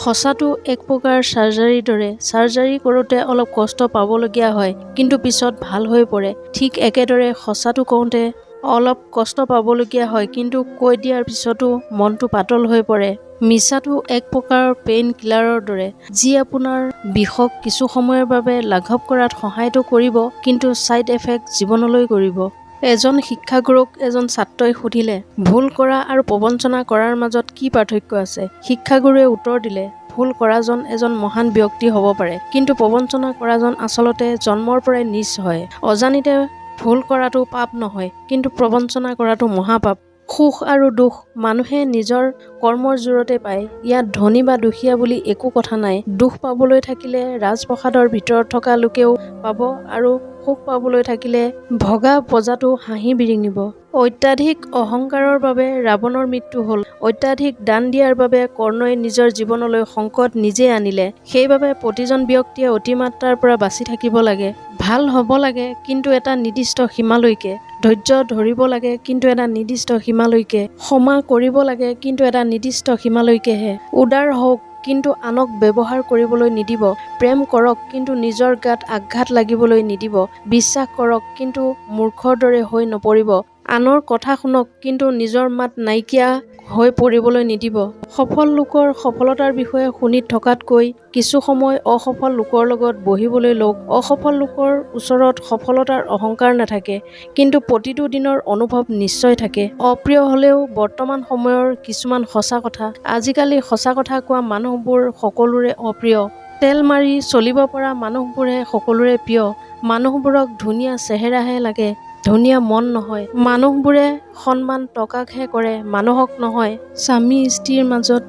সঁচাটো এক প্ৰকাৰ চাৰ্জাৰীৰ দৰে। চাৰ্জাৰী কৰোঁতে অলপ কষ্ট পাবলগীয়া হয়, কিন্তু পিছত ভাল হৈ পৰে। ঠিক একেদৰে সঁচাটো কওঁতে অলপ কষ্ট পাবলগীয়া হয়, কিন্তু কৈ দিয়াৰ পিছতো মনটো পাতল হৈ পৰে। মিছাটো এক প্ৰকাৰৰ পেইন কিলাৰৰ দৰে, যি আপোনাৰ বিষক কিছু সময়ৰ বাবে লাঘৱ কৰাত সহায়টো কৰিব, কিন্তু ছাইড এফেক্ট জীৱনলৈ কৰিব। এজন শিক্ষাগুৰুক এজন ছাত্ৰই সুধিলে, ভুল কৰা আৰু প্ৰবঞ্চনা কৰাৰ মাজত কি পাৰ্থক্য আছে? শিক্ষাগুৰুৱে উত্তৰ দিলে, ভুল কৰাজন এজন মহান ব্যক্তি হ'ব পাৰে, কিন্তু প্ৰবঞ্চনা কৰাজন আচলতে জন্মৰ পৰাই নীচ হয়। অজানিতে ভুল কৰাটো পাপ নহয়, কিন্তু প্ৰবঞ্চনা কৰাটো মহাপাপ। সুখ আৰু দুখ মানুহে নিজৰ কৰ্মৰ জোৰতে পায়। ইয়াত ধনী বা দুখীয়া বুলি একো কথা নাই। দুখ পাবলৈ থাকিলে ৰাজপ্ৰসাদৰ ভিতৰত থকা লোকেও পাব, আৰু সুখ পাবলৈ থাকিলে ভগা প্ৰজাটো হাঁহি বিৰিঙিব। অত্যাধিক অহংকাৰৰ বাবে ৰাৱণৰ মৃত্যু হ'ল। অত্যাধিক দান দিয়াৰ বাবে কৰ্ণই নিজৰ জীৱনলৈ সংকট নিজে আনিলে। সেইবাবে প্ৰতিজন ব্যক্তিয়ে অতিমাত্ৰাৰ পৰা বাচি থাকিব লাগে। ভাল হ'ব লাগে, কিন্তু এটা নিৰ্দিষ্ট সীমালৈকে। ধৈৰ্য ধৰিব লাগে, কিন্তু এটা নিৰ্দিষ্ট সীমালৈকে। ক্ষমা কৰিব লাগে, কিন্তু এটা নিৰ্দিষ্ট সীমালৈকেহে। উদাৰ হওক, কিন্তু আনক ব্যৱহাৰ কৰিবলৈ নিদিব। প্ৰেম কৰক, কিন্তু নিজৰ গাত আঘাত লাগিবলৈ নিদিব। বিশ্বাস কৰক, কিন্তু মূৰ্খৰ দৰে হৈ নপৰিব। আনৰ কথা শুনক, কিন্তু নিজৰ মাত নাইকিয়া হৈ পৰিবলৈ নিদিব। সফল লোকৰ সফলতাৰ বিষয়ে শুনি থকাতকৈ কিছু সময় অসফল লোকৰ লগত বহিবলৈ লওক। অসফল লোকৰ ওচৰত সফলতাৰ অহংকাৰ নাথাকে, কিন্তু প্ৰতিটো দিনৰ অনুভৱ নিশ্চয় থাকে। অপ্ৰিয় হ'লেও বৰ্তমান সময়ৰ কিছুমান সঁচা কথা। আজিকালি সঁচা কথা কোৱা মানুহবোৰ সকলোৰে অপ্ৰিয়। তেল মাৰি চলিব পৰা মানুহবোৰহে সকলোৰে প্ৰিয়। মানুহবোৰক ধুনীয়া চেহেৰাহে লাগে, ধুনীয়া মন নহয়। মানুহবোৰে সন্মান টকাকহে কৰে, মানুহক নহয়। স্বামী স্ত্ৰীৰ মাজত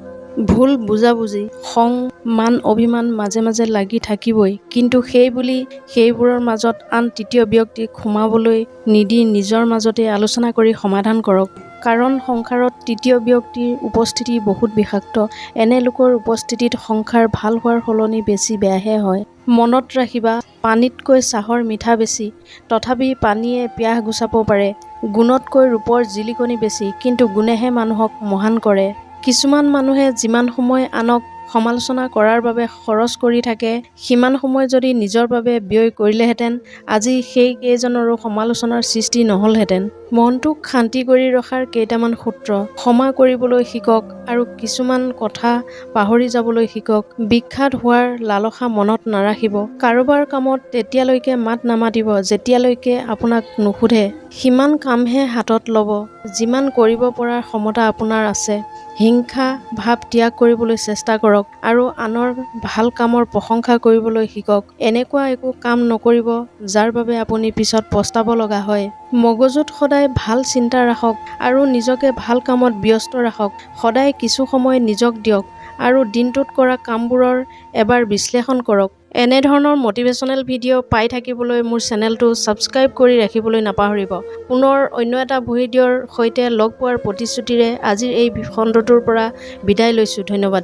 ভুল বুজাবুজি, খং, মান অভিমান মাজে মাজে লাগি থাকিবই, কিন্তু সেই বুলি সেইবোৰৰ মাজত আন তৃতীয় ব্যক্তিক সোমাবলৈ নিদি নিজৰ মাজতে আলোচনা কৰি সমাধান কৰক। কাৰণ সংসাৰত তৃতীয় ব্যক্তিৰ উপস্থিতি বহুত বিষাক্ত। এনে লোকৰ উপস্থিতিত সংসাৰ ভাল হোৱাৰ সলনি বেছি বেয়াহে হয়। মনত ৰাখিবা, পানীতকৈ চাহৰ মিঠা বেছি, তথাপি পানীয়ে পিয়াহ গুচাব পাৰে। গুণতকৈ ৰূপৰ জিলিকনি বেছি, কিন্তু গুণেহে মানুহক মহান কৰে। কিছুমান মানুহে যিমান সময় আনক সমালোচনা কৰাৰ বাবে খৰচ কৰি থাকে, সিমান সময় যদি নিজৰ বাবে ব্যয় কৰিলেহেঁতেন, আজি সেই কেইজনৰো সমালোচনাৰ সৃষ্টি নহলহেঁতেন। মনটোক শান্তি কৰি ৰখাৰ কেইটামান সূত্ৰ। ক্ষমা কৰিবলৈ শিকক আৰু কিছুমান কথা পাহৰি যাবলৈ শিকক। বিখ্যাত হোৱাৰ লালসা মনত নাৰাখিব। কাৰোবাৰ কামত তেতিয়ালৈকে মাত নামাতিব যেতিয়ালৈকে আপোনাক নুসুধে। সিমান কামহে হাতত ল'ব যিমান কৰিব পৰাৰ ক্ষমতা আপোনাৰ আছে। হিংসা ভাৱ ত্যাগ কৰিবলৈ চেষ্টা কৰক আৰু আনৰ ভাল কামৰ প্ৰশংসা কৰিবলৈ শিকক। এনেকুৱা একো কাম নকৰিব যাৰ বাবে আপুনি পিছত পস্তাব লগা হয়। মগজুত সদায় ভাল চিন্তা ৰাখক আৰু নিজকে ভাল কামত ব্যস্ত ৰাখক। সদায় কিছু সময় নিজক দিয়ক আৰু দিনটোত কৰা কামবোৰৰ এবাৰ বিশ্লেষণ কৰক। এনেধৰণৰ মটিভেশ্যনেল ভিডিঅ' পাই থাকিবলৈ মোৰ চেনেলটো ছাবস্ক্ৰাইব কৰি ৰাখিবলৈ নাপাহৰিব। পুনৰ অন্য এটা ভিডিঅ'ৰ সৈতে লগ পোৱাৰ প্ৰতিশ্ৰুতিৰে আজিৰ এই খণ্ডটোৰ পৰা বিদায় লৈছোঁ। ধন্যবাদ।